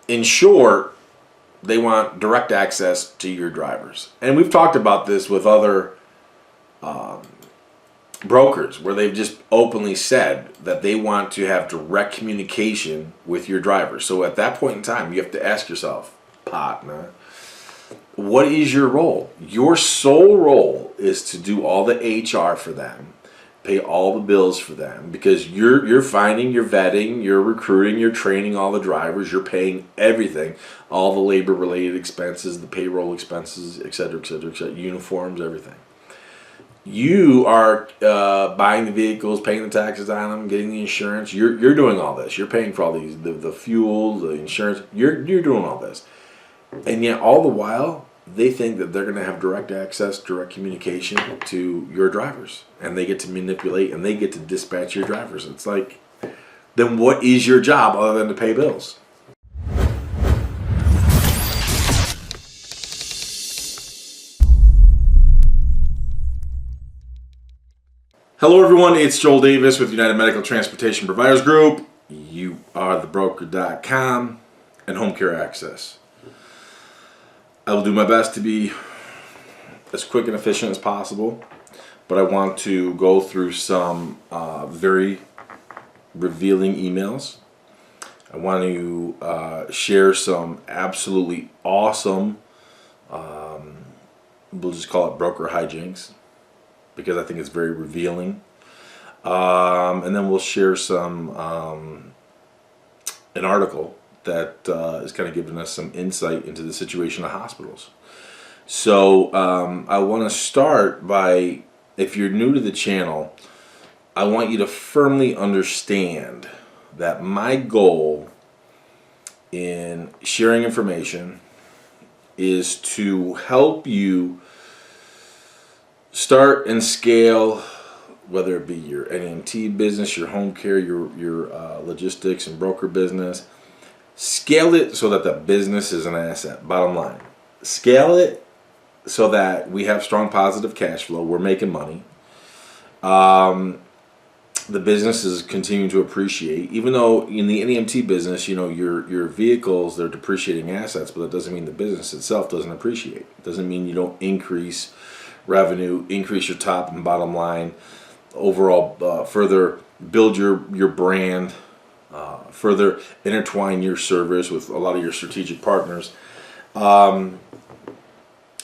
in short, they want direct access to your drivers. And we've talked about this with other brokers where they've just openly said that they want to have direct communication with your drivers. So at that point in time, you have to ask yourself, partner, what is your role? Your sole role is to do all the HR for them, pay all the bills for them, because you're finding, you're vetting, you're recruiting, you're training all the drivers, you're paying everything, all the labor related expenses, the payroll expenses, et cetera, uniforms, everything. You are buying the vehicles, paying the taxes on them, getting the insurance. You're doing all this. You're paying for all these, the fuel, the insurance. You're doing all this, and yet all the while they think that they're going to have direct access, direct communication to your drivers, and they get to manipulate and they get to dispatch your drivers. It's like, then what is your job other than to pay bills? Hello everyone, it's Joel Davis with United Medical Transportation Providers Group. You are the broker.com and Home Care Access. I will do my best to be as quick and efficient as possible, but I want to go through some very revealing emails. I want to share some absolutely awesome, we'll just call it broker hijinks, because I think it's very revealing. And then we'll share some an article that is kind of giving us some insight into the situation of hospitals. So I want to start by, if you're new to the channel, I want you to firmly understand that my goal in sharing information is to help you start and scale, whether it be your NEMT business, your home care, your logistics and broker business. Scale it so that the business is an asset. Bottom line, scale it so that we have strong positive cash flow. We're making money. The business is continuing to appreciate, even though in the NEMT business, you know, your vehicles, they're depreciating assets, but that doesn't mean the business itself doesn't appreciate. It doesn't mean you don't increase revenue, increase your top and bottom line, overall further build your brand, further intertwine your service with a lot of your strategic partners, so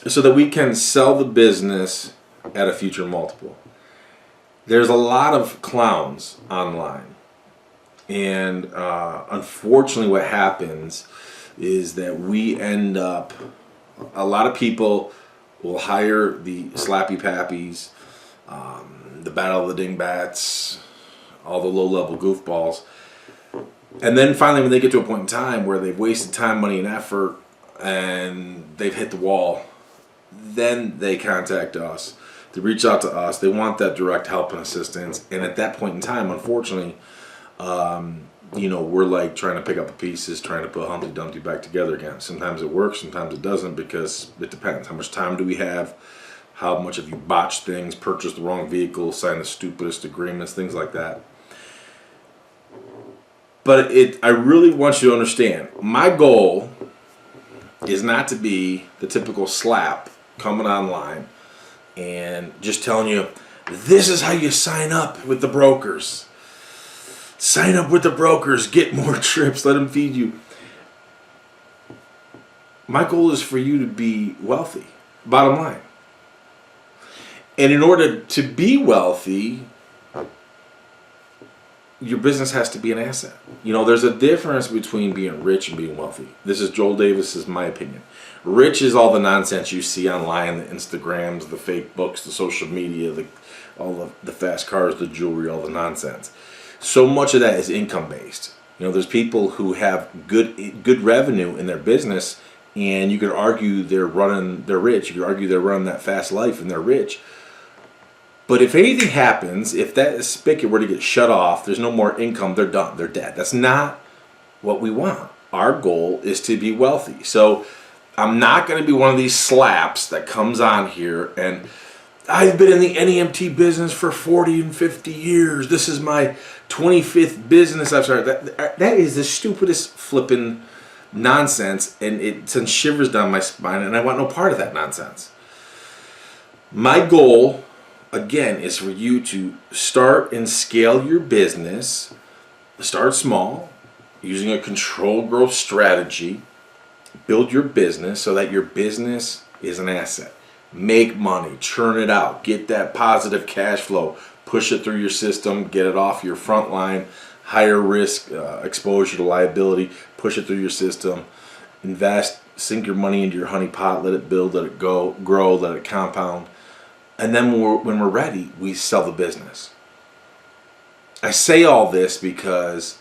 that we can sell the business at a future multiple. There's a lot of clowns online, and unfortunately what happens is that we end up, a lot of people will hire the slappy pappies, the battle of the dingbats, all the low-level goofballs, and then finally when they get to a point in time where they've wasted time, money, and effort, and they've hit the wall, then they contact us. They reach out to us. They want that direct help and assistance, and at that point in time, unfortunately, you know, we're like trying to pick up the pieces, trying to put Humpty Dumpty back together again. Sometimes it works, sometimes it doesn't, because it depends. How much time do we have? How much have you botched things, purchased the wrong vehicle, signed the stupidest agreements, things like that. But I really want you to understand, my goal is not to be the typical slap coming online and just telling you, this is how you sign up with the brokers. Sign up with the brokers, get more trips, let them feed you. My goal is for you to be wealthy, bottom line. And in order to be wealthy, your business has to be an asset. You know, there's a difference between being rich and being wealthy. This is Joel Davis, this is my opinion. Rich is all the nonsense you see online, the Instagrams, the fake books, the social media, all the fast cars, the jewelry, all the nonsense. So much of that is income based. You know, there's people who have good revenue in their business, and you could argue they're rich. You could argue they're running that fast life and they're rich. But if anything happens, if that spigot were to get shut off, there's no more income, they're done, they're dead. That's not what we want. Our goal is to be wealthy. So I'm not going to be one of these slaps that comes on here and, I've been in the NEMT business for 40 and 50 years. This is my 25th business I've started. That is the stupidest flipping nonsense, and it sends shivers down my spine, and I want no part of that nonsense. My goal, again, is for you to start and scale your business. Start small, using a controlled growth strategy. Build your business so that your business is an asset. Make money, churn it out, get that positive cash flow, push it through your system, get it off your front line, higher risk exposure to liability, push it through your system, invest, sink your money into your honey pot, let it build, let it grow, let it compound. And then when we're ready, we sell the business. I say all this because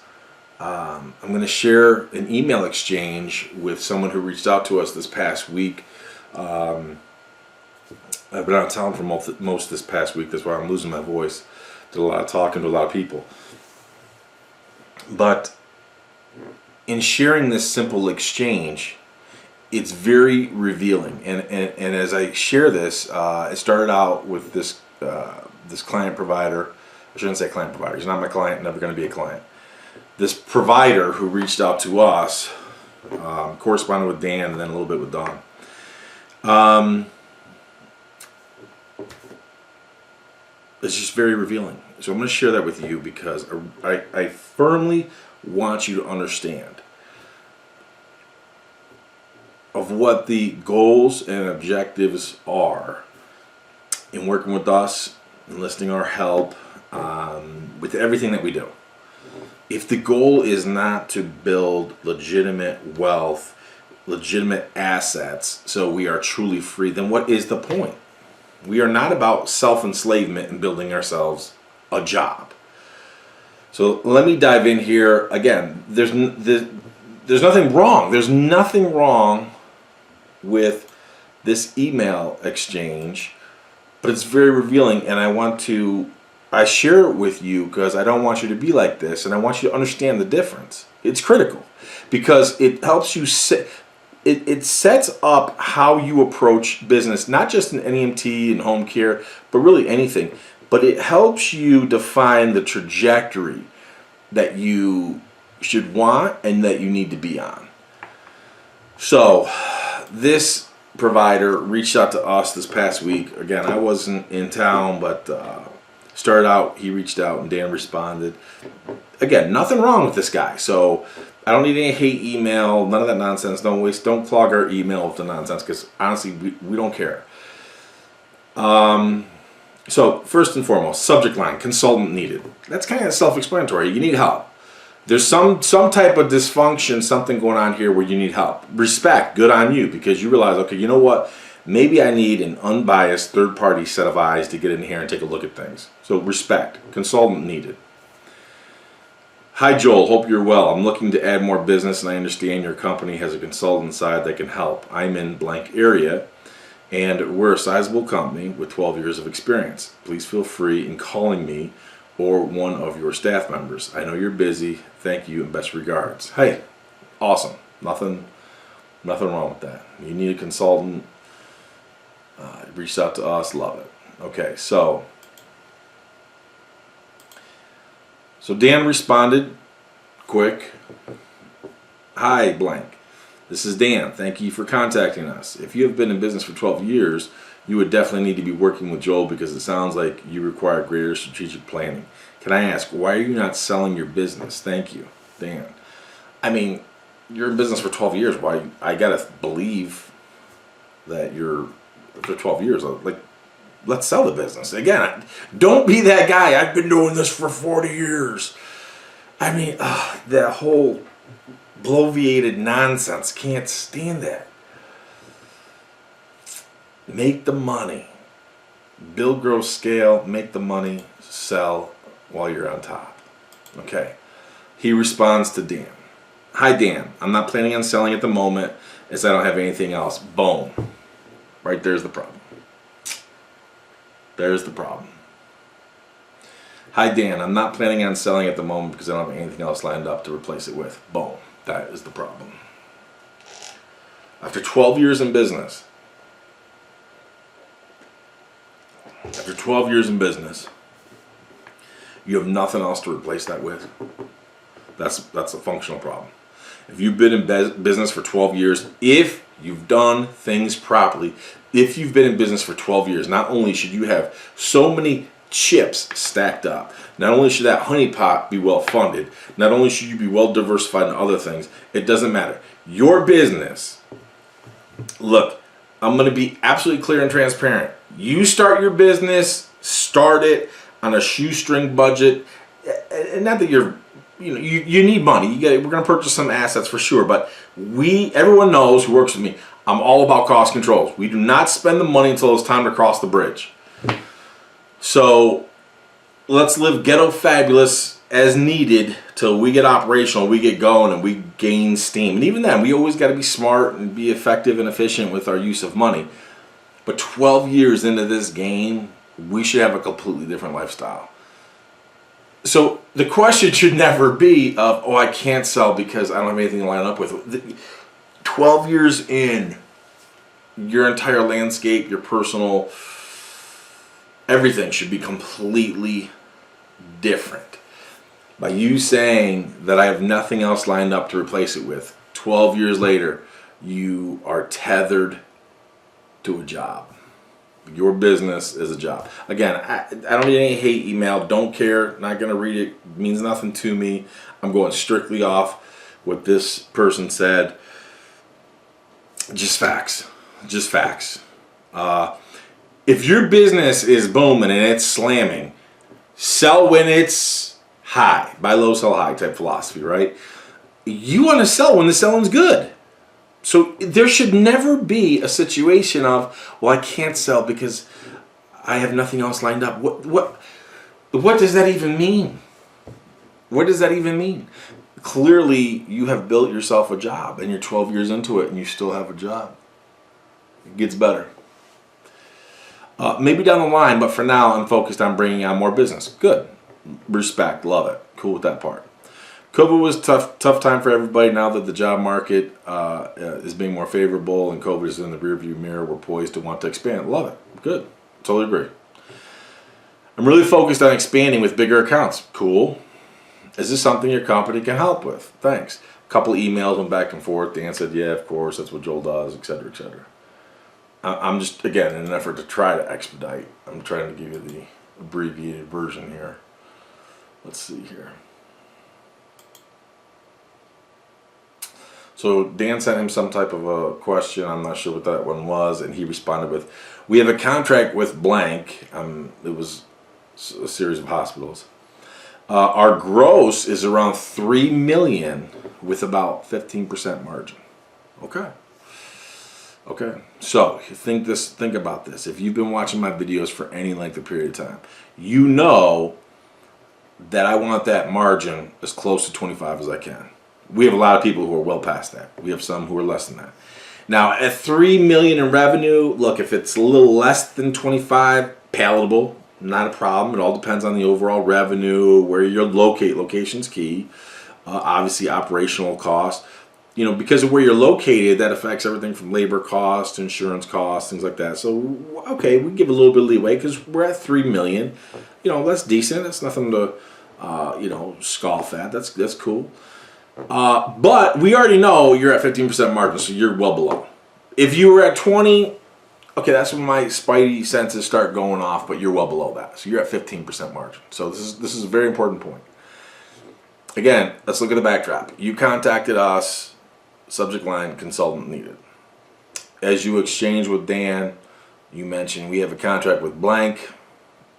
I'm going to share an email exchange with someone who reached out to us this past week. I've been out of town for most this past week. That's why I'm losing my voice. Did a lot of talking to a lot of people. But in sharing this simple exchange, it's very revealing. And as I share this, it started out with this client provider. I shouldn't say client provider. He's not my client, never going to be a client. This provider who reached out to us, corresponded with Dan and then a little bit with Dawn. It's just very revealing. So I'm going to share that with you because I firmly want you to understand of what the goals and objectives are in working with us, enlisting our help, with everything that we do. If the goal is not to build legitimate wealth, legitimate assets, so we are truly free, then what is the point? We are not about self-enslavement and building ourselves a job. So let me dive in here. Again, there's nothing wrong. There's nothing wrong with this email exchange, but it's very revealing, and I share it with you because I don't want you to be like this, and I want you to understand the difference. It's critical because it helps you it sets up how you approach business, not just in NEMT and home care, but really anything. But it helps you define the trajectory that you should want and that you need to be on. So this provider reached out to us this past week. Again, I wasn't in town, but he reached out and Dan responded. Again, nothing wrong with this guy. So I don't need any hate email, none of that nonsense. Don't clog our email with the nonsense because honestly, we don't care. So first and foremost, subject line, consultant needed. That's kind of self-explanatory. You need help. There's some type of dysfunction, something going on here where you need help. Respect, good on you, because you realize, okay, you know what? Maybe I need an unbiased third-party set of eyes to get in here and take a look at things. So respect, consultant needed. Hi Joel, hope you're well. I'm looking to add more business and I understand your company has a consultant side that can help. I'm in blank area and we're a sizable company with 12 years of experience. Please feel free in calling me or one of your staff members. I know you're busy. Thank you and best regards. Hey, awesome. Nothing wrong with that. You need a consultant. Reached out to us. Love it. Okay, so Dan responded quick. Hi, blank. This is Dan. Thank you for contacting us. If you have been in business for 12 years, you would definitely need to be working with Joel because it sounds like you require greater strategic planning. Can I ask, why are you not selling your business? Thank you, Dan. I mean, you're in business for 12 years. Why? I gotta believe that you're for 12 years. Like, let's sell the business. Again, don't be that guy. I've been doing this for 40 years. I mean, that whole bloviated nonsense. Can't stand that. Make the money. Build, grow, scale. Make the money. Sell while you're on top. Okay. He responds to Dan. Hi, Dan. I'm not planning on selling at the moment as I don't have anything else. Boom. Right there's the problem. There's the problem. Hi Dan, I'm not planning on selling at the moment because I don't have anything else lined up to replace it with. Boom. That is the problem. After 12 years in business, you have nothing else to replace that with. That's a functional problem. If you've been in business for 12 years, if you've done things properly, if you've been in business for 12 years, not only should you have so many chips stacked up, not only should that honey pot be well funded, not only should you be well diversified in other things, it doesn't matter. Your business, look, I'm going to be absolutely clear and transparent. You start your business, start it on a shoestring budget. And not that you need money. We're going to purchase some assets for sure, but everyone knows who works with me, I'm all about cost controls. We do not spend the money until it's time to cross the bridge. So let's live ghetto fabulous as needed till we get operational, we get going, and we gain steam. And even then, we always got to be smart and be effective and efficient with our use of money. But 12 years into this game, we should have a completely different lifestyle. So the question should never be of, oh, I can't sell because I don't have anything to line up with. 12 years in, your entire landscape, your personal, everything should be completely different. By you saying that I have nothing else lined up to replace it with, 12 years later, you are tethered to a job. Your business is a job. Again, I don't need any hate email. Don't care. Not going to read it. It means nothing to me. I'm going strictly off what this person said. Just facts. Just facts. If your business is booming and it's slamming, sell when it's high. Buy low, sell high type philosophy, right? You want to sell when the selling's good. So there should never be a situation of, well, I can't sell because I have nothing else lined up. What does that even mean? What does that even mean? Clearly, you have built yourself a job, and you're 12 years into it, and you still have a job. It gets better. Maybe down the line, but for now, I'm focused on bringing on more business. Good. Respect. Love it. Cool with that part. COVID was tough time for everybody. Now that the job market is being more favorable and COVID is in the rearview mirror, we're poised to want to expand. Love it. Good. Totally agree. I'm really focused on expanding with bigger accounts. Cool. Is this something your company can help with? Thanks. A couple emails went back and forth. Dan said, yeah, of course, that's what Joel does, etc., etc. I'm just, again, in an effort to try to expedite, I'm trying to give you the abbreviated version here. Let's see here. So Dan sent him some type of a question. I'm not sure what that one was, and he responded with, we have a contract with blank. It was a series of hospitals. Our gross is around $3 million with about 15% margin. Okay. So think about this. If you've been watching my videos for any length of period of time, you know that I want that margin as close to 25 as I can. We have a lot of people who are well past that. We have some who are less than that. Now, at $3 million in revenue, look, if it's a little less than 25, palatable, not a problem. It all depends on the overall revenue, where you're located. Location's key. Obviously, operational costs. Because of where you're located, that affects everything from labor costs, insurance costs, things like that. So, okay, we give a little bit of leeway because we're at $3 million. That's decent. That's nothing to, scoff at. That's cool. But we already know you're at 15% margin, so you're well below. If you were at 20, okay, that's when my spidey senses start going off, but you're well below that. So you're at 15% margin. So this is a very important point. Again, let's look at the backdrop. You contacted us. Subject line, consultant needed. As you exchange with Dan, you mentioned we have a contract with blank.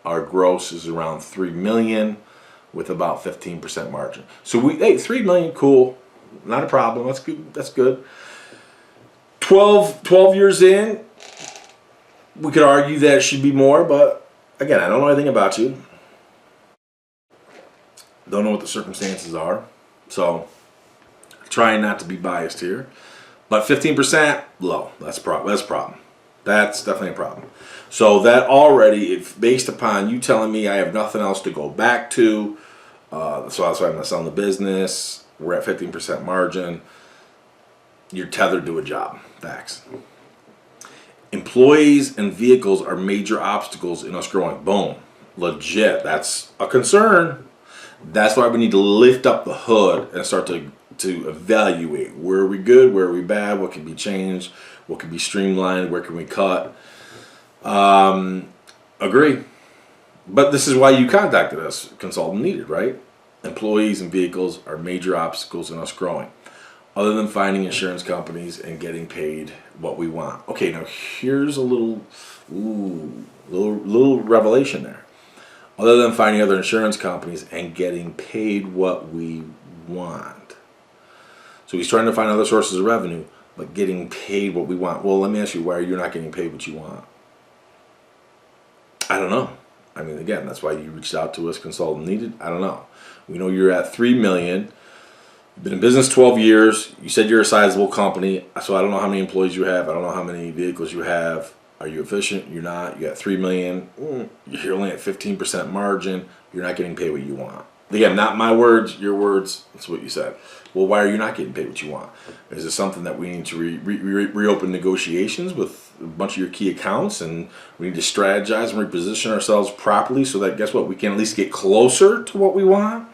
Our gross is around $3 million with about 15% margin. So $3 million, cool, not a problem. That's good. That's good. 12 years in, we could argue that it should be more, but again, I don't know anything about you. Don't know what the circumstances are, so trying not to be biased here, but 15% low. That's a problem. That's definitely a problem. So that already, if based upon you telling me I have nothing else to go back to, so that's why I'm not selling the business. We're at 15% margin. You're tethered to a job. Facts. Employees and vehicles are major obstacles in us growing. Boom. Legit. That's a concern. That's why we need to lift up the hood and start to to evaluate where are we good, where are we bad, what can be changed, what can be streamlined, where can we cut. Agree. But this is why you contacted us, Consultant Needed, right? Employees and vehicles are major obstacles in us growing, other than finding insurance companies and getting paid what we want. Okay, now here's a little revelation there. Other than finding other insurance companies and getting paid what we want. So he's trying to find other sources of revenue, but getting paid what we want. Well, let me ask you, why are you not getting paid what you want? I don't know. I mean, again, that's why you reached out to us, Consultant Needed. I don't know. We know you're at $3 million. You've been in business 12 years. You said you're a sizable company. So I don't know how many employees you have. I don't know how many vehicles you have. Are you efficient? You're not. You got $3 million. You're only at 15% margin. You're not getting paid what you want. Again, not my words, your words. That's what you said. Well, why are you not getting paid what you want? Is it something that we need to reopen negotiations with a bunch of your key accounts, and we need to strategize and reposition ourselves properly so that, guess what, we can at least get closer to what we want?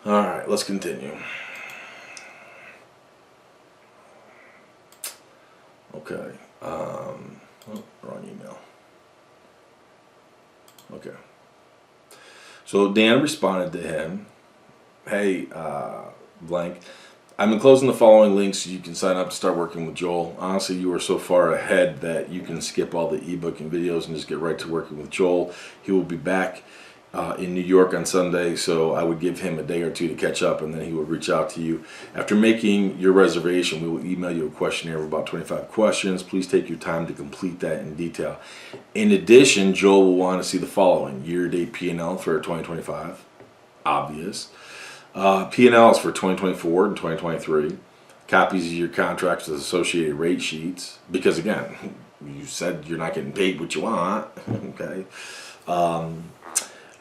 All right, let's continue. Okay. Wrong email. Okay. So Dan responded to him, hey, blank, I've been closing the following links so you can sign up to start working with Joel. Honestly, you are so far ahead that you can skip all the ebook and videos and just get right to working with Joel. He will be back in New York on Sunday, so I would give him a day or two to catch up, and then he will reach out to you. After making your reservation, we will email you a questionnaire of about 25 questions. Please take your time to complete that in detail. In addition, Joel will want to see the following: year-to-date P&L for 2025, obvious. P&Ls for 2024 and 2023. Copies of your contracts with associated rate sheets, because again, you said you're not getting paid what you want. Okay.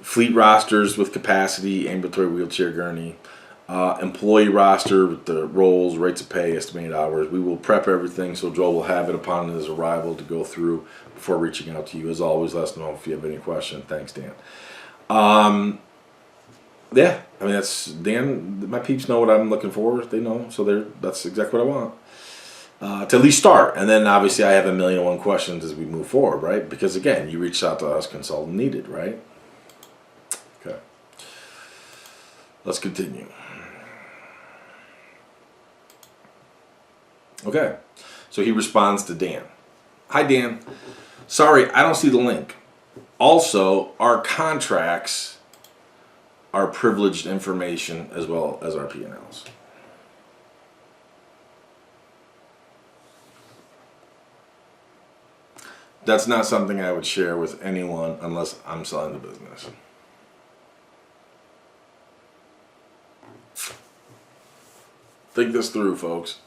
Fleet rosters with capacity, ambulatory, wheelchair, gurney. Employee roster with the roles, rates of pay, estimated hours. We will prep everything so Joel will have it upon his arrival to go through before reaching out to you. As always, let us know if you have any question. Thanks, Dan. Yeah, I mean, that's Dan. My peeps know what I'm looking for. They know, so that's exactly what I want. To at least start, and then obviously I have 1,000,001 questions as we move forward, right? Because again, you reached out to us, Consultant Needed, right? Okay. Let's continue. Okay, so he responds to Dan. Hi, Dan. Sorry, I don't see the link. Also, our contracts are privileged information as well as our P&Ls. That's not something I would share with anyone unless I'm selling the business. Think this through, folks.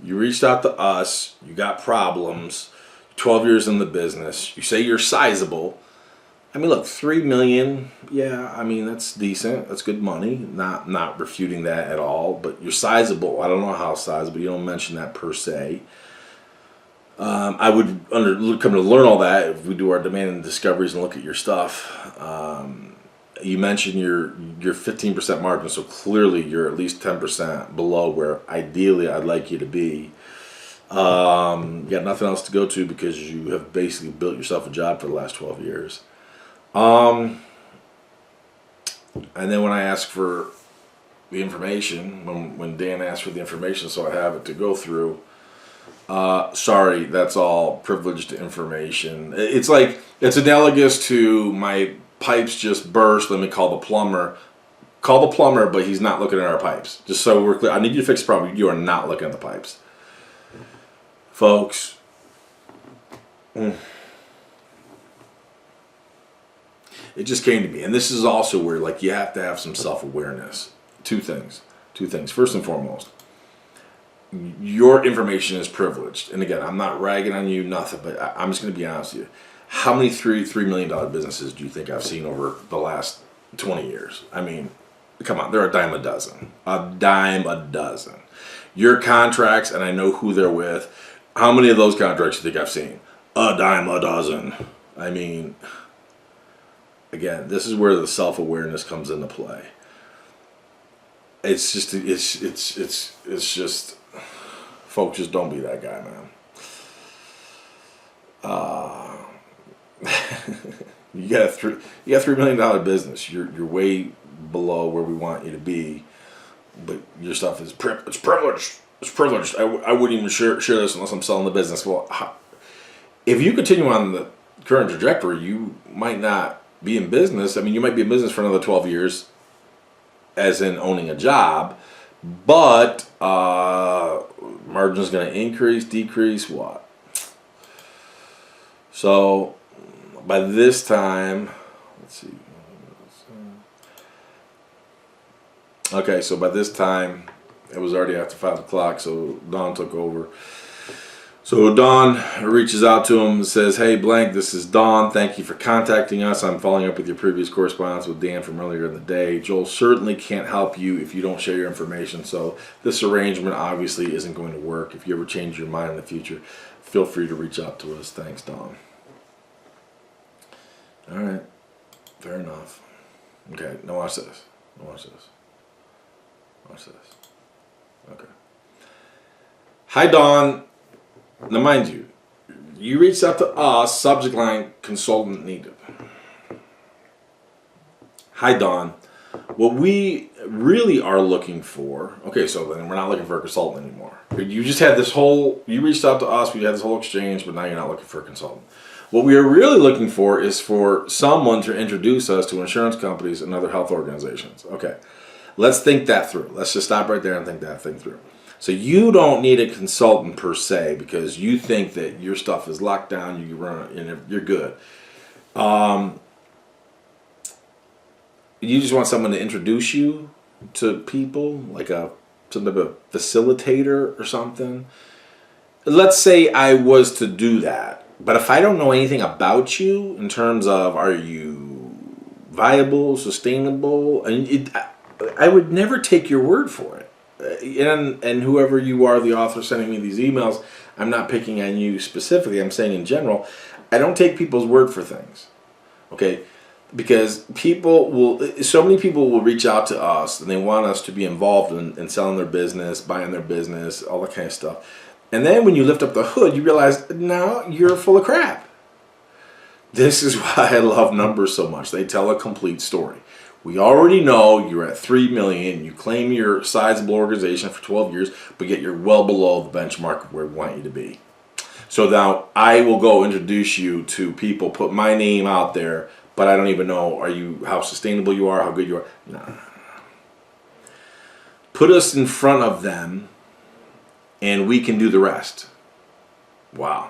You reached out to us, you got problems, 12 years in the business, you say you're sizable. I mean, look, $3 million, yeah, I mean, that's decent. That's good money. Not refuting that at all, but you're sizable. I don't know how sizable. You don't mention that per se. I would come to learn all that if we do our demand and discoveries and look at your stuff. You mentioned your 15% margin, so clearly you're at least 10% below where ideally I'd like you to be. You got nothing else to go to because you have basically built yourself a job for the last 12 years. And then when I ask for the information, when Dan asked for the information, so I have it to go through, sorry, that's all privileged information. It's like, it's analogous to my pipes just burst, let me call the plumber. Call the plumber, but he's not looking at our pipes. Just so we're clear, I need you to fix the problem. You are not looking at the pipes. Folks. It just came to me, and this is also where, like, you have to have some self-awareness. Two things. First and foremost, your information is privileged. And again, I'm not ragging on you, nothing, but I'm just going to be honest with you. How many $3 million businesses do you think I've seen over the last 20 years? I mean, come on, they're a dime a dozen. A dime a dozen. Your contracts, and I know who they're with. How many of those contracts do you think I've seen? A dime a dozen. I mean, again, this is where the self-awareness comes into play. it's just, folks, just don't be that guy, man. You got $3 million business. You're way below where we want you to be, but your stuff is it's privileged. It's privileged. I wouldn't even share this unless I'm selling the business. Well, if you continue on the current trajectory, you might not be in business. I mean, you might be in business for another 12 years, as in owning a job, but margin is going to increase, decrease, what? So by this time, let's see. Okay, so by this time, it was already after 5 o'clock, so Dawn took over. So Dawn reaches out to him and says, "Hey, blank, this is Dawn. Thank you for contacting us. I'm following up with your previous correspondence with Dan from earlier in the day. Joel certainly can't help you if you don't share your information, so this arrangement obviously isn't going to work. If you ever change your mind in the future, feel free to reach out to us. Thanks, Dawn." All right, fair enough. Okay, now watch this. Watch this. Watch this. Okay. Hi, Dawn. Now, mind you, you reached out to us, subject line, consultant needed. Hi, Dawn. What we really are looking for, okay, so then we're not looking for a consultant anymore. You just had this whole, you reached out to us, we had this whole exchange, but now you're not looking for a consultant. What we are really looking for is for someone to introduce us to insurance companies and other health organizations. Okay, let's think that through. Let's just stop right there and think that thing through. So you don't need a consultant per se because you think that your stuff is locked down, you run, and you're good. You just want someone to introduce you to people, like some type of facilitator or something. Let's say I was to do that, but if I don't know anything about you in terms of are you viable, sustainable, and I would never take your word for it. And whoever you are, the author sending me these emails, I'm not picking on you specifically. I'm saying in general, I don't take people's word for things. Okay, because so many people will reach out to us and they want us to be involved in selling their business, buying their business, all that kind of stuff. And then when you lift up the hood, you realize, no, you're full of crap. This is why I love numbers so much. They tell a complete story. We already know you're at 3 million. You claim you're a sizable organization for 12 years, but yet you're well below the benchmark of where we want you to be. So now I will go introduce you to people, put my name out there, but I don't even know how sustainable you are, how good you are. No. Put us in front of them, and we can do the rest. Wow.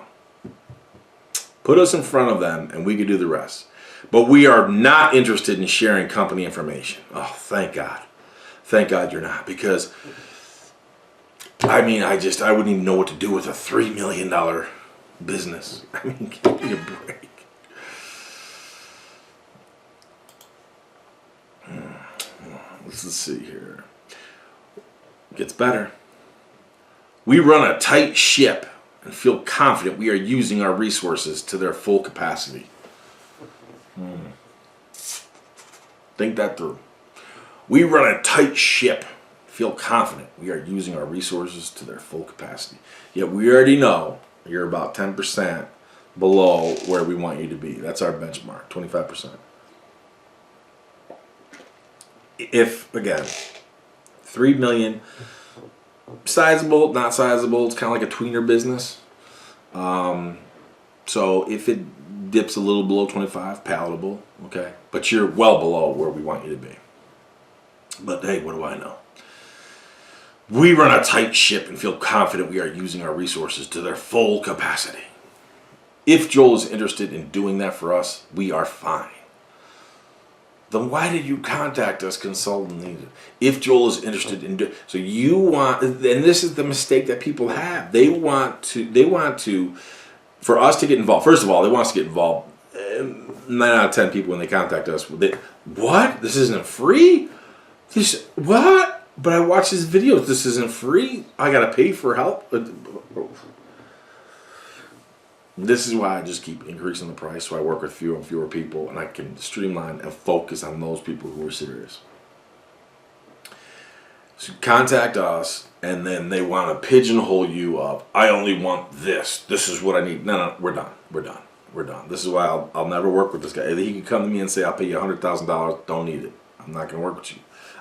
Put us in front of them, and we can do the rest. But we are not interested in sharing company information. Oh, thank God. Thank God you're not. Because, I mean, I wouldn't even know what to do with a $3 million business. I mean, give me a break. Let's see here. It gets better. We run a tight ship and feel confident we are using our resources to their full capacity. Think that through. We run a tight ship, feel confident we are using our resources to their full capacity. Yet we already know you're about 10% below where we want you to be. That's our benchmark, 25%. If, again, 3 million, sizable, not sizable, it's kind of like a tweener business. So if it dips a little below 25, palatable, okay? But you're well below where we want you to be. But hey, what do I know? We run a tight ship and feel confident we are using our resources to their full capacity. If Joel is interested in doing that for us, we are fine. Then why did you contact us, consultant needed? If Joel is interested in doing, so you want, and this is the mistake that people have. They want to, for us to get involved. First of all, they want us to get involved. 9 out of 10 people when they contact us, what? This isn't free? What? But I watch these videos. This isn't free. I gotta pay for help. This is why I just keep increasing the price, so I work with fewer and fewer people, and I can streamline and focus on those people who are serious. So contact us, and then they want to pigeonhole you up. I only want this. This is what I need. No, we're done. We're done. We're done. This is why I'll never work with this guy. He can come to me and say, I'll pay you $100,000. Don't need it. I'm not going to work with you.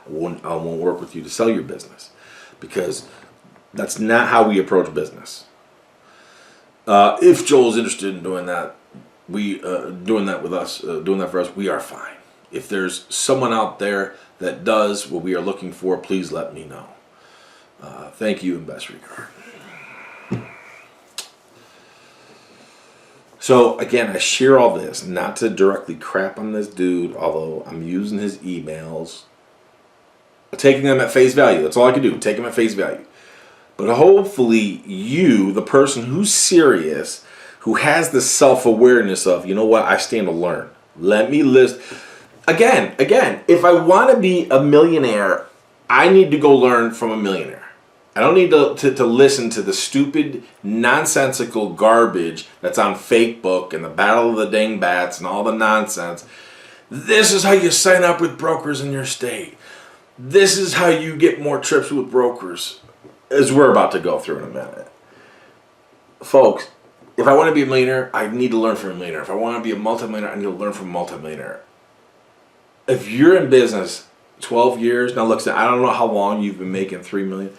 I won't work with you to sell your business, because that's not how we approach business. If Joel's interested in doing that, doing that with us, doing that for us, we are fine. If there's someone out there that does what we are looking for, please let me know. Thank you in best regard. So again, I share all this not to directly crap on this dude, although I'm using his emails, taking them at face value. That's all I can do. Take them at face value. But hopefully you, the person who's serious, who has the self-awareness of, you know what, I stand to learn. Let me list. Again, if I want to be a millionaire, I need to go learn from a millionaire. I don't need to listen to the stupid, nonsensical garbage that's on Facebook and the Battle of the Dingbats and all the nonsense. This is how you sign up with brokers in your state. This is how you get more trips with brokers, as we're about to go through in a minute. Folks, if I want to be a millionaire, I need to learn from a millionaire. If I want to be a multimillionaire, I need to learn from a multimillionaire. If you're in business 12 years, now look, I don't know how long you've been making $3 million.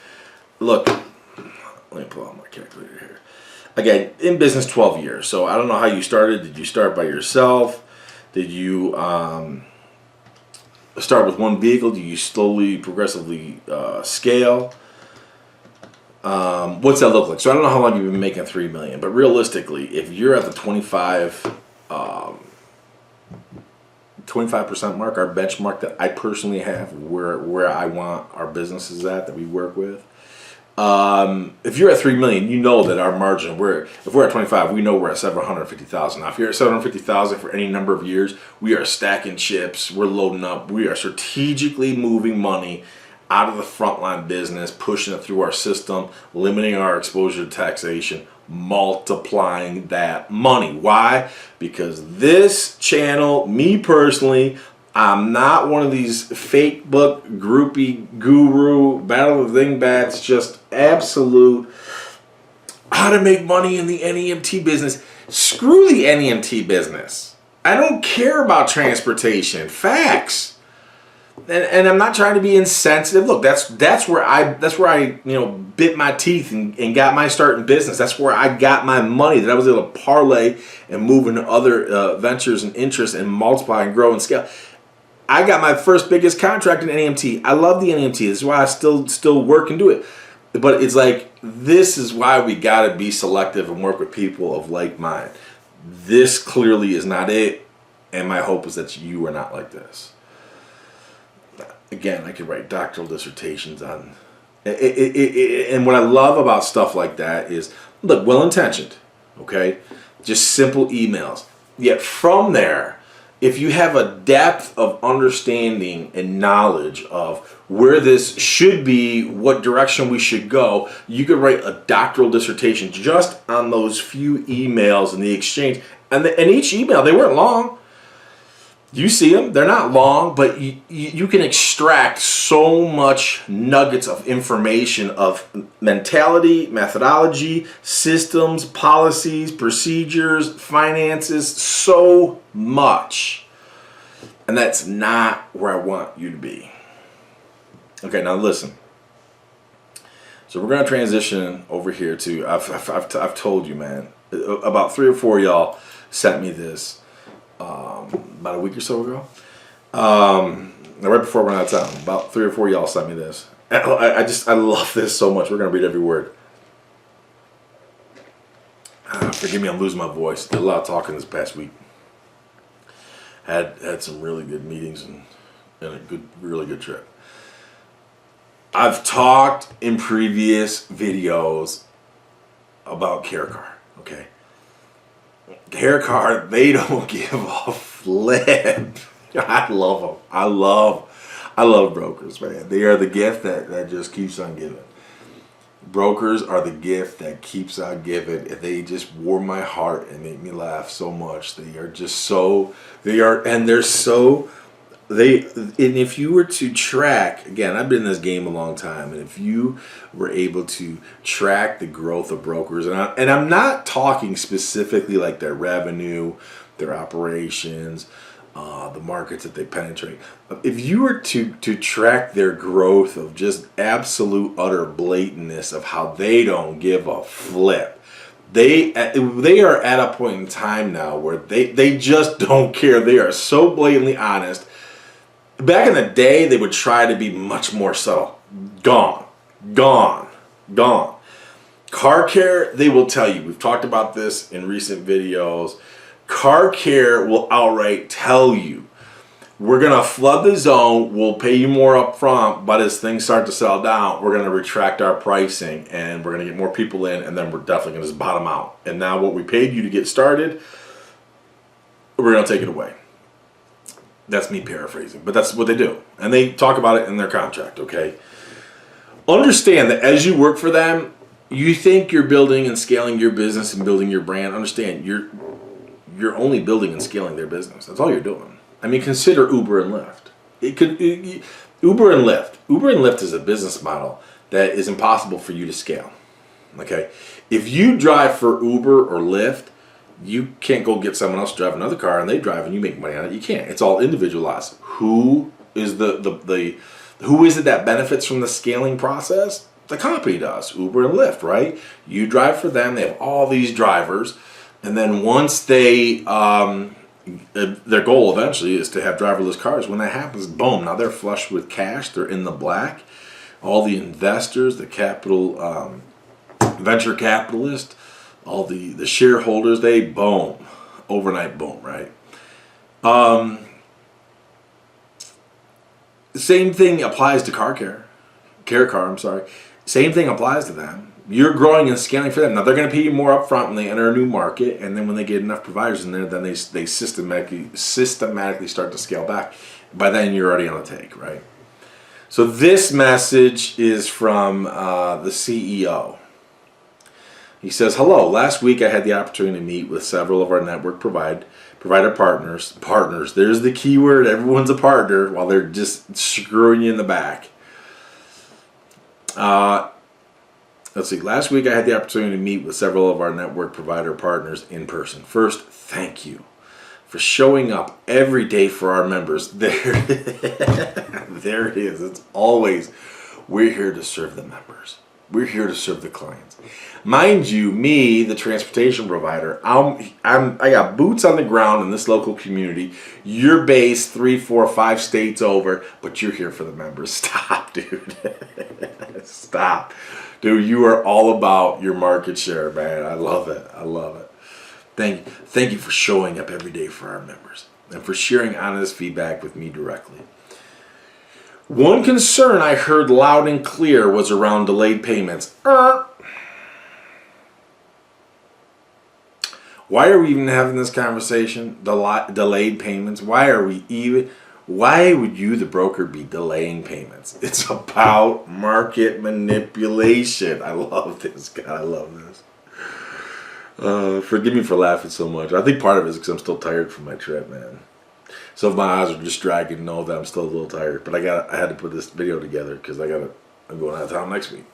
Look, let me pull out my calculator here. Again, in business 12 years. So I don't know how you started. Did you start by yourself? Did you start with one vehicle? Do you slowly, progressively scale? What's that look like? So I don't know how long you've been making $3 million, but realistically, if you're at the 25% mark, our benchmark that I personally have, where I want our businesses at that we work with. If you're at $3 million, you know that our margin, if we're at 25, we know we're at $750,000. Now, if you're at $750,000 for any number of years, we are stacking chips, we're loading up, we are strategically moving money out of the frontline business, pushing it through our system, limiting our exposure to taxation, multiplying that money. Why? Because this channel, me personally, I'm not one of these fake book, groupie, guru, battle of dingbats, just absolute how to make money in the NEMT business. Screw the NEMT business. I don't care about transportation. Facts. And I'm not trying to be insensitive. Look, that's where I bit my teeth and got my start in business. That's where I got my money that I was able to parlay and move into other ventures and interests and multiply and grow and scale. I got my first biggest contract in NEMT. I love the NEMT. This is why I still work and do it. But it's like, this is why we got to be selective and work with people of like mind. This clearly is not it, and my hope is that you are not like this. Again, I could write doctoral dissertations on it. And what I love about stuff like that is, look, well-intentioned, okay? Just simple emails. Yet from there, if you have a depth of understanding and knowledge of where this should be, what direction we should go, you could write a doctoral dissertation just on those few emails in the exchange. And each email, they weren't long. You see them, they're not long, but you can extract so much nuggets of information of mentality, methodology, systems, policies, procedures, finances, so much. And that's not where I want you to be. Okay, now listen. So we're going to transition over here to, I've told you, man, about 3 or 4 of y'all sent me this. About a week or so ago, right before I went out of town, about 3 or 4 of y'all sent me this. I love this so much. We're gonna read every word. Forgive me, I'm losing my voice. Did a lot of talking this past week. Had some really good meetings and a really good trip. I've talked in previous videos about CareCar. Okay. CareCar, they don't give a flip. I love them. I love brokers, man. They are the gift that just keeps on giving. Brokers are the gift that keeps on giving. They just warm my heart and make me laugh so much. They're so and if you were to track, again, I've been in this game a long time, and if you were able to track the growth of brokers, and I'm not talking specifically like their revenue, their operations, the markets that they penetrate. If you were to track their growth of just absolute utter blatantness of how they don't give a flip, they are at a point in time now where they just don't care. They are so blatantly honest. Back in the day, they would try to be much more subtle. Gone. Gone. Gone. Car care, they will tell you. We've talked about this in recent videos. Car care will outright tell you, we're going to flood the zone, we'll pay you more up front, but as things start to sell down, we're going to retract our pricing and we're going to get more people in, and then we're definitely going to just bottom out. And now what we paid you to get started, we're going to take it away. That's me paraphrasing, but that's what they do. And they talk about it in their contract, okay? Understand that as you work for them, you think you're building and scaling your business and building your brand. Understand, you're only building and scaling their business. That's all you're doing. I mean, consider Uber and Lyft. Uber and Lyft is a business model that is impossible for you to scale, okay? If you drive for Uber or Lyft, you can't go get someone else to drive another car and they drive and you make money on it. You can't. It's all individualized. Who is who is it that benefits from the scaling process? The company does. Uber and Lyft, right? You drive for them. They have all these drivers, and then once they their goal eventually is to have driverless cars. When that happens, boom! Now they're flush with cash. They're in the black. All the investors, the capital, venture capitalists, all the shareholders, they boom, overnight boom, right? Same thing applies to I'm sorry. Same thing applies to them. You're growing and scaling for them. Now they're going to pay you more upfront when they enter a new market, and then when they get enough providers in there, then they systematically start to scale back. By then you're already on the take, right? So this message is from the CEO. He says, hello, last week I had the opportunity to meet with several of our network provider partners. Partners, there's the key word. Everyone's a partner while they're just screwing you in the back. Let's see. Last week I had the opportunity to meet with several of our network provider partners in person. First, thank you for showing up every day for our members. There it is. It's always, we're here to serve the members. We're here to serve the clients. Mind you, me, the transportation provider, I got boots on the ground in this local community. You're based 3, 4, 5 states over, but you're here for the members. Stop, dude. Stop. Dude, you are all about your market share, man. I love it. I love it. Thank you for showing up every day for our members and for sharing honest feedback with me directly. One concern I heard loud and clear was around delayed payments. Why are we even having this conversation? Delayed payments? Why would you, the broker, be delaying payments? It's about market manipulation. I love this, God. I love this. Forgive me for laughing so much. I think part of it is because I'm still tired from my trip, man. So if my eyes are just dragging, know that I'm still a little tired. But I had to put this video together because I'm going out of town next week.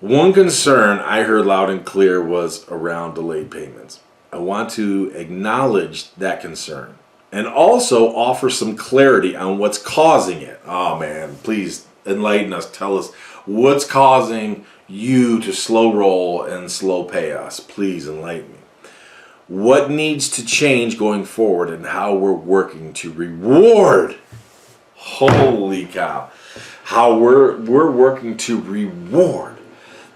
One concern I heard loud and clear was around delayed payments. I want to acknowledge that concern and also offer some clarity on what's causing it. Oh man, please enlighten us. Tell us what's causing you to slow roll and slow pay us. Please enlighten me. What needs to change going forward and how we're working to reward. Holy cow. How we're working to reward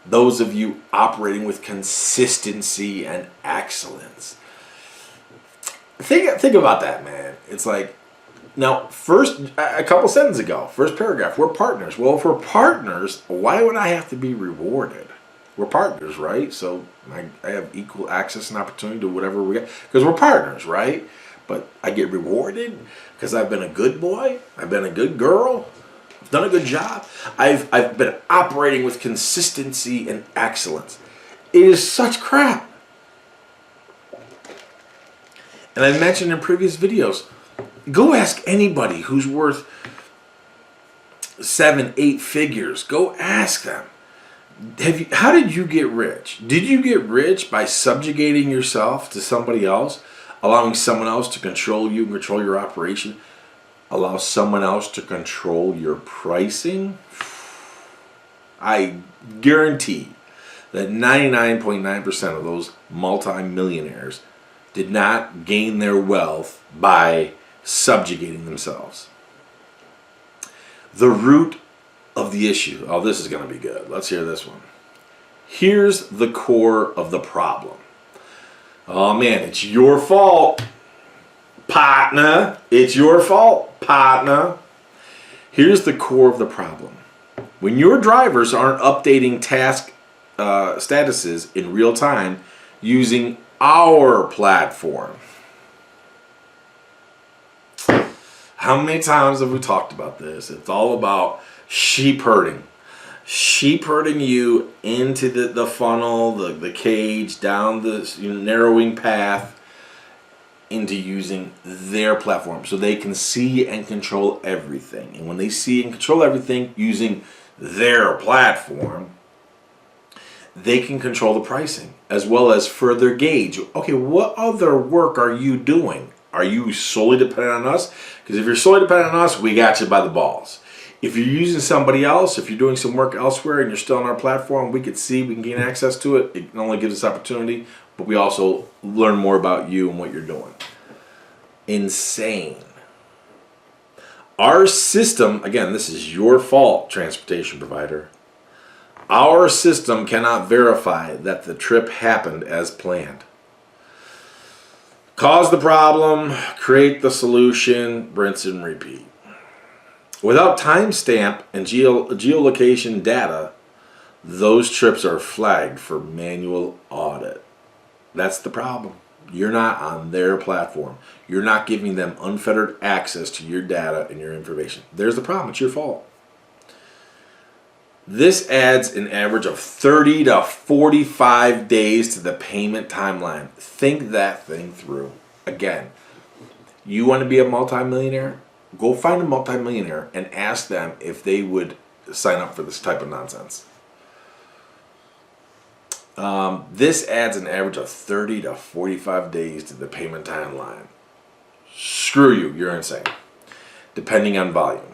those of you operating with consistency and excellence. Think about that, man. It's like, now, first, a couple sentences ago, first paragraph, we're partners. Well, if we're partners, why would I have to be rewarded? We're partners, right? So I have equal access and opportunity to whatever we get because we're partners, right? But I get rewarded because I've been a good boy. I've been a good girl. I've done a good job. I've been operating with consistency and excellence. It is such crap. And I mentioned in previous videos, Go ask anybody who's worth 7, 8 figures. Go ask them. How did you get rich? Did you get rich by subjugating yourself to somebody else, allowing someone else to control you, control your operation, allow someone else to control your pricing? I guarantee that 99.9% of those multimillionaires did not gain their wealth by subjugating themselves. The root of the issue. Oh, this is going to be good. Let's hear this one. Here's the core of the problem. Oh man, it's your fault, partner. It's your fault, partner. Here's the core of the problem. When your drivers aren't updating task statuses in real time using our platform. How many times have we talked about this? It's all about sheep herding. Sheep herding you into the funnel, the cage, down the narrowing path into using their platform so they can see and control everything. And when they see and control everything using their platform, they can control the pricing as well as further gauge. Okay, what other work are you doing? Are you solely dependent on us? Because if you're solely dependent on us, we got you by the balls. If you're using somebody else, if you're doing some work elsewhere and you're still on our platform, we can gain access to it. It not only gives us opportunity, but we also learn more about you and what you're doing. Insane. Our system, again, this is your fault, transportation provider. Our system cannot verify that the trip happened as planned. Cause the problem, create the solution, rinse and repeat. Without timestamp and geolocation data, those trips are flagged for manual audit. That's the problem. You're not on their platform. You're not giving them unfettered access to your data and your information. There's the problem. It's your fault. This adds an average of 30 to 45 days to the payment timeline. Think that thing through. Again, you want to be a multimillionaire? Go find a multimillionaire and ask them if they would sign up for this type of nonsense. This adds an average of 30 to 45 days to the payment timeline. Screw you, you're insane. Depending on volume.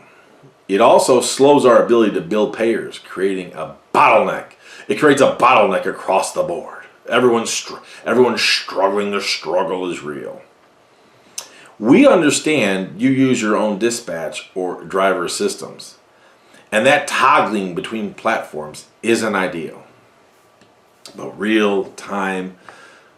It also slows our ability to bill payers, creating a bottleneck. It creates a bottleneck across the board. Everyone's struggling. The struggle is real. We understand you use your own dispatch or driver systems, and that toggling between platforms isn't ideal. But real-time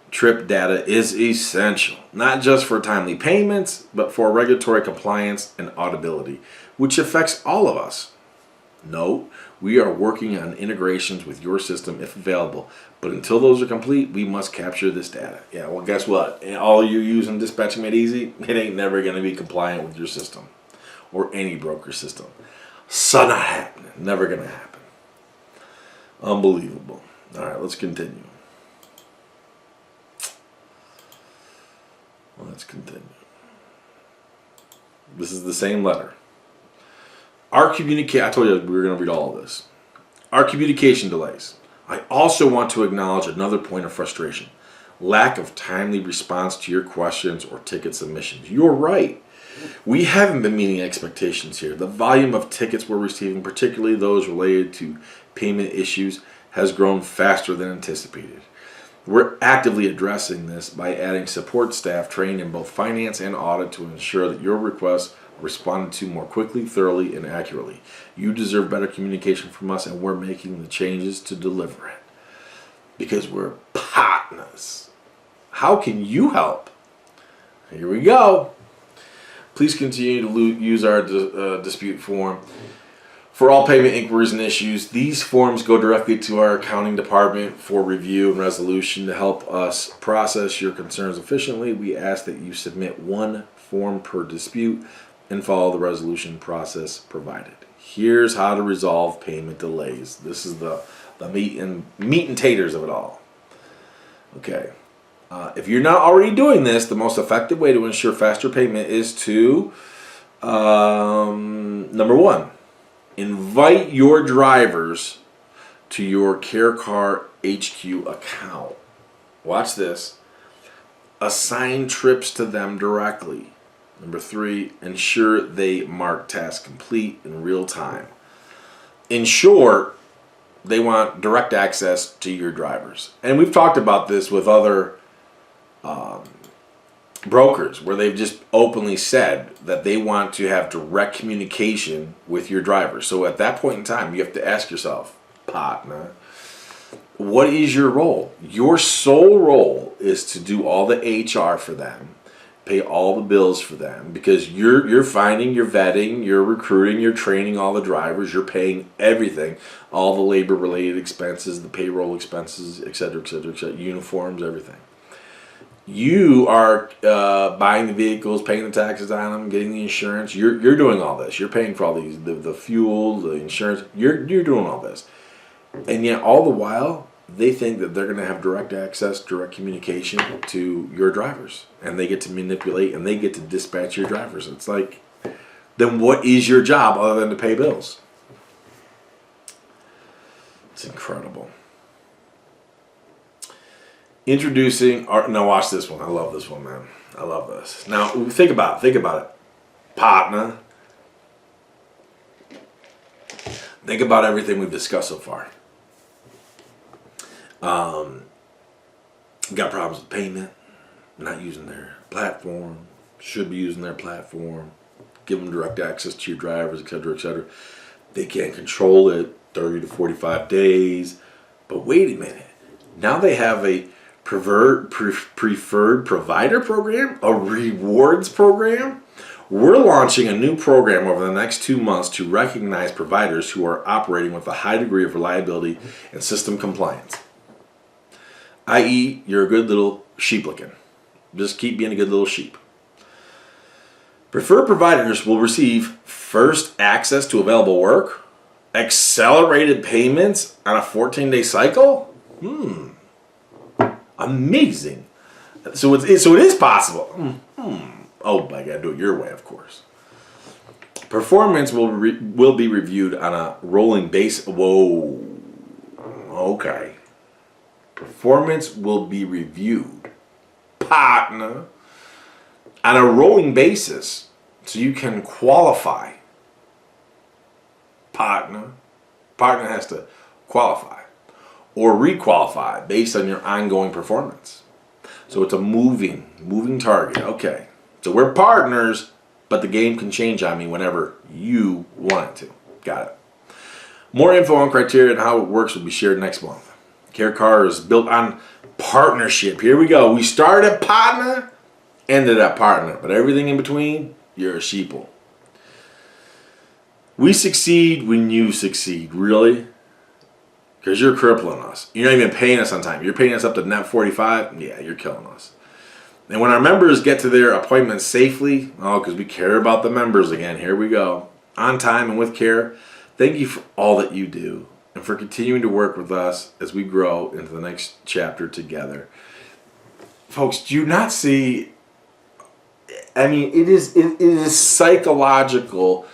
trip data is essential, not just for timely payments, but for regulatory compliance and auditability, which affects all of us. Note, we are working on integrations with your system if available, but until those are complete, we must capture this data. Yeah, well, guess what? All you using Dispatching Made Easy, it ain't never going to be compliant with your system or any broker system. So not happening. Never going to happen. Unbelievable. All right, let's continue. Let's continue. This is the same letter. I told you we were going to read all of this. Our communication delays. I also want to acknowledge another point of frustration. Lack of timely response to your questions or ticket submissions. You're right. We haven't been meeting expectations here. The volume of tickets we're receiving, particularly those related to payment issues, has grown faster than anticipated. We're actively addressing this by adding support staff trained in both finance and audit to ensure that your requests are responded to more quickly, thoroughly, and accurately. You deserve better communication from us, and we're making the changes to deliver it because we're partners. How can you help? Here we go. Please continue to use our dispute form. For all payment inquiries and issues, these forms go directly to our accounting department for review and resolution. To help us process your concerns efficiently, we ask that you submit one form per dispute and follow the resolution process provided. Here's how to resolve payment delays. This is the meat and taters of it all. Okay. If you're not already doing this, the most effective way to ensure faster payment is to, number one, invite your drivers to your CareCar HQ account. Watch this. Assign trips to them directly. Number three, ensure they mark tasks complete in real time. In short, they want direct access to your drivers. And we've talked about this with other brokers where they've just openly said that they want to have direct communication with your drivers. So at that point in time, you have to ask yourself, partner, what is your role? Your sole role is to do all the HR for them, pay all the bills for them, because you're finding, you're vetting, you're recruiting, you're training all the drivers, you're paying everything, all the labor related expenses, the payroll expenses, et cetera, et cetera, et cetera, uniforms, everything. You are buying the vehicles, paying the taxes on them, getting the insurance. You're doing all this. You're paying for all these, the fuel, the insurance. You're doing all this. And yet all the while, they think that they're going to have direct access, direct communication to your drivers. And they get to manipulate and they get to dispatch your drivers. It's like, then what is your job other than to pay bills? It's incredible. Introducing our, now watch this one. I love this one, man. I love this. Now think about it. Partner. Think about everything we've discussed so far. Got problems with payment, not using their platform, should be using their platform, give them direct access to your drivers, et cetera, et cetera. They can't control it 30 to 45 days. But wait a minute. Now they have a preferred provider program, a rewards program. We're launching a new program over the next 2 months to recognize providers who are operating with a high degree of reliability and system compliance. I.e., you're a good little sheep looking. Just keep being a good little sheep. Preferred providers will receive first access to available work, accelerated payments on a 14-day cycle. Amazing. So it is possible. Oh, I gotta do it your way, of course. Performance will be reviewed on a rolling basis. Whoa. Okay. Performance will be reviewed, partner, on a rolling basis, so you can qualify. Partner has to qualify or requalify based on your ongoing performance. So it's a moving target. Okay. So we're partners, but the game can change on me whenever you want it to. Got it. More info on criteria and how it works will be shared next month. CareCar is built on partnership. Here we go. We started at partner, ended at partner, but everything in between, you're a sheeple. We succeed when you succeed. Really? Because you're crippling us. You're not even paying us on time. You're paying us up to net 45. Yeah, you're killing us. And when our members get to their appointments safely, because we care about the members again, here we go, on time and with care, thank you for all that you do and for continuing to work with us as we grow into the next chapter together. Folks, do you not see, I mean, it is psychological.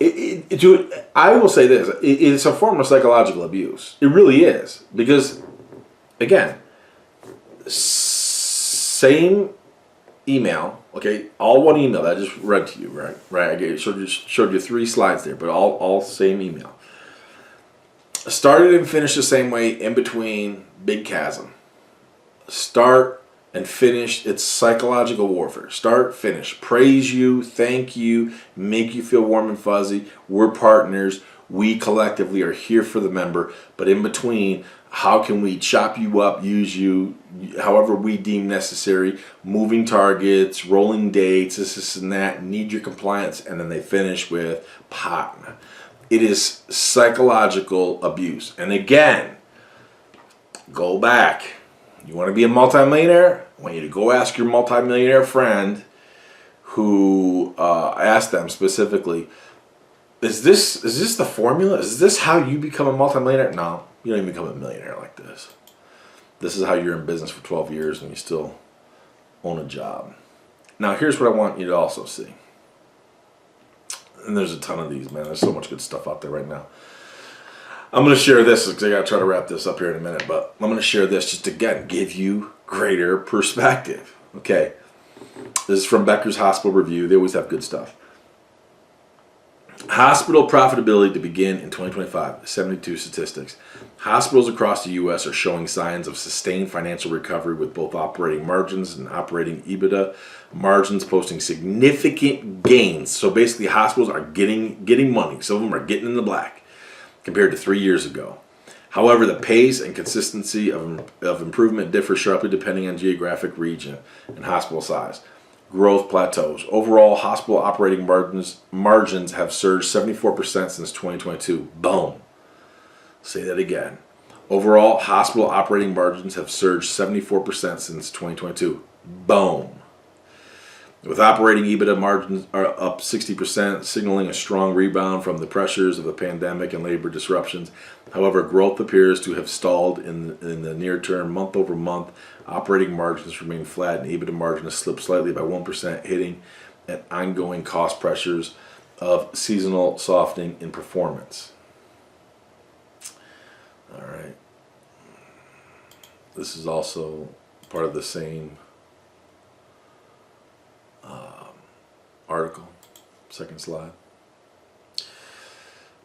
I will say this, it's a form of psychological abuse. It really is. Because, again, same email, okay, all one email that I just read to you, right? I showed you 3 slides there, but all same email. Started and finished the same way, in between, big chasm. Start and finish, it's psychological warfare. Start, finish, praise you, thank you, make you feel warm and fuzzy. We're partners. We collectively are here for the member, but in between, how can we chop you up, use you, however we deem necessary, moving targets, rolling dates, this and that, need your compliance, and then they finish with partner. It is psychological abuse. And again, go back. You want to be a multimillionaire? I want you to go ask your multimillionaire friend who asked them specifically, is this the formula? Is this how you become a multimillionaire? No, you don't even become a millionaire like this. This is how you're in business for 12 years and you still own a job. Now, here's what I want you to also see. And there's a ton of these, man. There's so much good stuff out there right now. I'm going to share this because I got to try to wrap this up here in a minute, but I'm going to share this just to, again, give you greater perspective. Okay. This is from Becker's Hospital Review. They always have good stuff. Hospital profitability to begin in 2025, 72 statistics. Hospitals across the U.S. are showing signs of sustained financial recovery with both operating margins and operating EBITDA margins posting significant gains. So basically hospitals are getting money. Some of them are getting in the black compared to 3 years ago. However, the pace and consistency of improvement differ sharply depending on geographic region and hospital size. Growth plateaus. Overall, hospital operating margins have surged 74% since 2022. Boom. Say that again. Overall, hospital operating margins have surged 74% since 2022. Boom. With operating EBITDA margins are up 60%, signaling a strong rebound from the pressures of the pandemic and labor disruptions. However, growth appears to have stalled in the near term. Month over month, operating margins remain flat and EBITDA margin has slipped slightly by 1%, hitting at ongoing cost pressures of seasonal softening in performance. All right. This is also part of the same article. Second slide.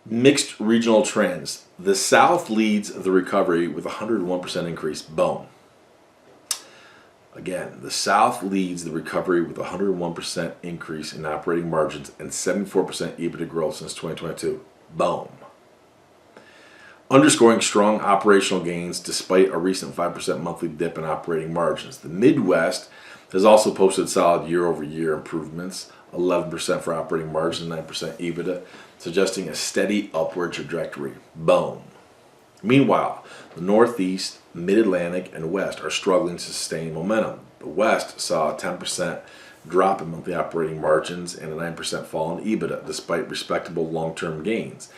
Mixed regional trends. The South leads the recovery with a 101% increase. Boom. Again, the South leads the recovery with a 101% increase in operating margins and 74% EBITDA growth since 2022. Boom. Underscoring strong operational gains despite a recent 5% monthly dip in operating margins. The Midwest has also posted solid year-over-year improvements, 11% for operating margin, 9% EBITDA, suggesting a steady upward trajectory. Boom. Meanwhile, the Northeast, Mid-Atlantic, and West are struggling to sustain momentum. The West saw a 10% drop in monthly operating margins and a 9% fall in EBITDA, despite respectable long-term gains.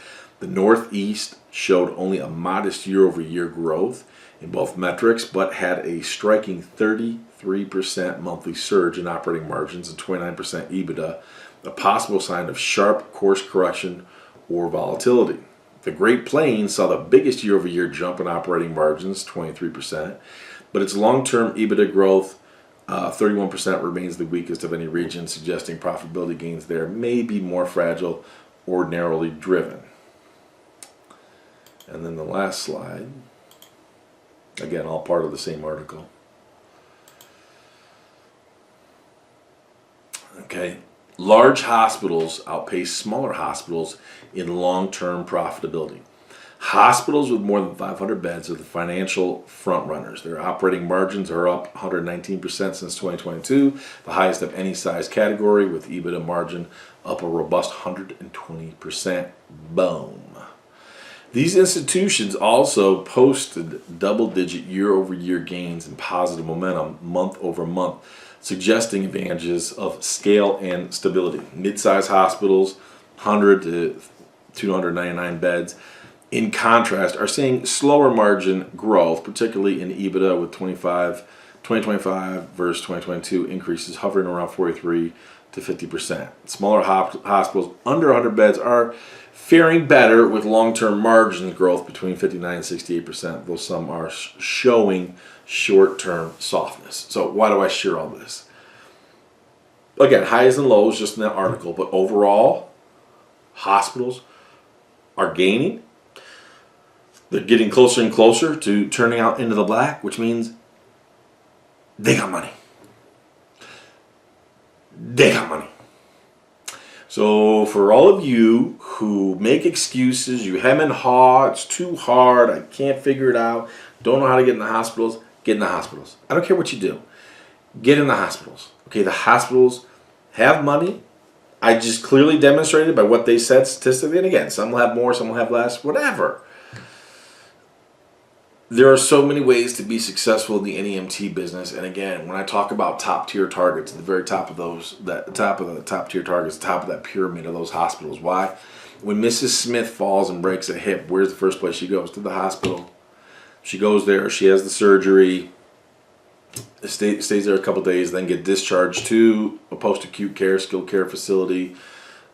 The Northeast showed only a modest year-over-year growth in both metrics, but had a striking 33% monthly surge in operating margins and 29% EBITDA, a possible sign of sharp course correction or volatility. The Great Plains saw the biggest year-over-year jump in operating margins, 23%, but its long-term EBITDA growth, 31%, remains the weakest of any region, suggesting profitability gains there may be more fragile or narrowly driven. And then the last slide, again, all part of the same article. Okay, large hospitals outpace smaller hospitals in long-term profitability. Hospitals with more than 500 beds are the financial frontrunners. Their operating margins are up 119% since 2022, the highest of any size category, with EBITDA margin up a robust 120%. Boom. These institutions also posted double-digit year-over-year gains and positive momentum month over month, suggesting advantages of scale and stability. Mid-sized hospitals, 100 to 299 beds, in contrast, are seeing slower margin growth, particularly in EBITDA, with 2025 versus 2022 increases hovering around 43 to 50%. Smaller hospitals under 100 beds are faring better with long-term margin growth between 59 and 68%, though some are showing short-term softness. So why do I share all this? Again, highs and lows just in that article, but overall, hospitals are gaining. They're getting closer and closer to turning out into the black, which means they got money. They got money. So for all of you who make excuses, you hem and haw, it's too hard, I can't figure it out, don't know how to get in the hospitals, get in the hospitals. I don't care what you do. Get in the hospitals. Okay, the hospitals have money. I just clearly demonstrated by what they said statistically. And again, some will have more, some will have less, whatever. There are so many ways to be successful in the NEMT business. And again, when I talk about top tier targets, at the very top of those, that top of the top tier targets, top of that pyramid of those hospitals. Why? When Mrs. Smith falls and breaks a hip, where's the first place she goes? To the hospital. She goes there, she has the surgery, stays there a couple days, then get discharged to a post-acute care, skilled care facility.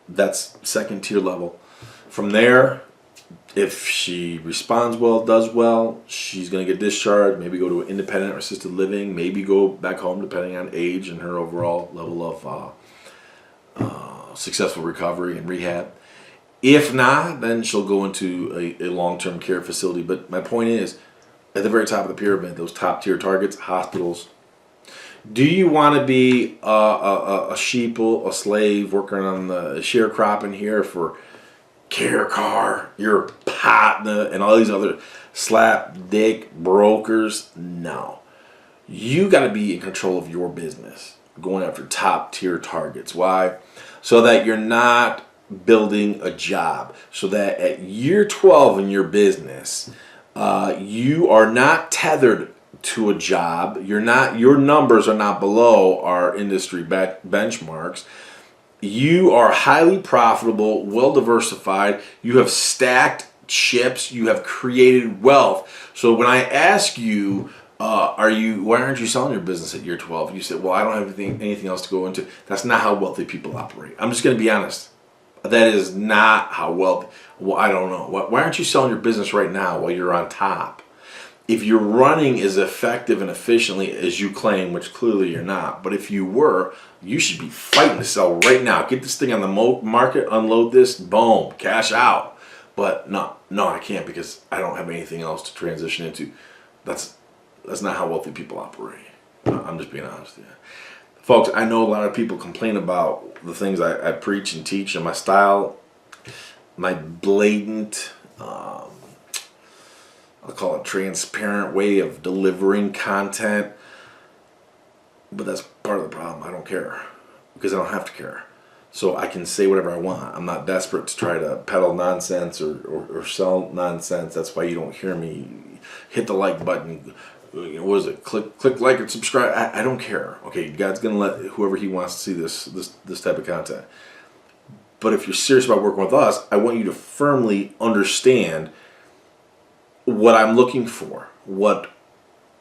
That's second tier level. From there, if she responds well, does well, she's going to get discharged, maybe go to an independent or assisted living, maybe go back home depending on age and her overall level of successful recovery and rehab. If not, then she'll go into a long-term care facility. But my point is, at the very top of the pyramid, those top tier targets, hospitals. Do you want to be a sheeple, a slave, working on the sharecropping here for Care Car, your partner, and all these other slap dick brokers? No. You got to be in control of your business, going after top tier targets. Why? So that you're not building a job. So that at year 12 in your business, you are not tethered to a job. Your numbers are not below our industry benchmarks. You are highly profitable, well diversified. You have stacked chips. You have created wealth. So when I ask you, why aren't you selling your business at year 12? You said, well, I don't have anything else to go into. That's not how wealthy people operate. I'm just going to be honest. That is not how wealthy. Well, I don't know. Why aren't you selling your business right now while you're on top? If you're running as effective and efficiently as you claim, which clearly you're not, but if you were, you should be fighting to sell right now. Get this thing on the market, unload this, boom, cash out. But no, I can't because I don't have anything else to transition into. That's not how wealthy people operate. I'm just being honest with you. Folks, I know a lot of people complain about the things I preach and teach and my style, my blatant, I'll call it transparent way of delivering content. But that's part of the problem. I don't care because I don't have to care. So I can say whatever I want. I'm not desperate to try to peddle nonsense or sell nonsense. That's why you don't hear me hit the like button. What is it? Click like and subscribe. I don't care. Okay, God's gonna let whoever He wants to see this type of content. But if you're serious about working with us, I want you to firmly understand what I'm looking for, what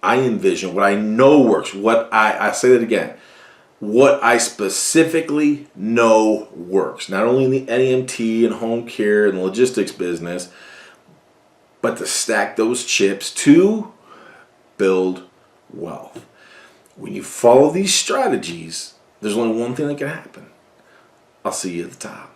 I envision, what I know works, I say that again, what I specifically know works, not only in the NEMT and home care and logistics business, but to stack those chips to build wealth. When you follow these strategies, there's only one thing that can happen. I'll see you at the top.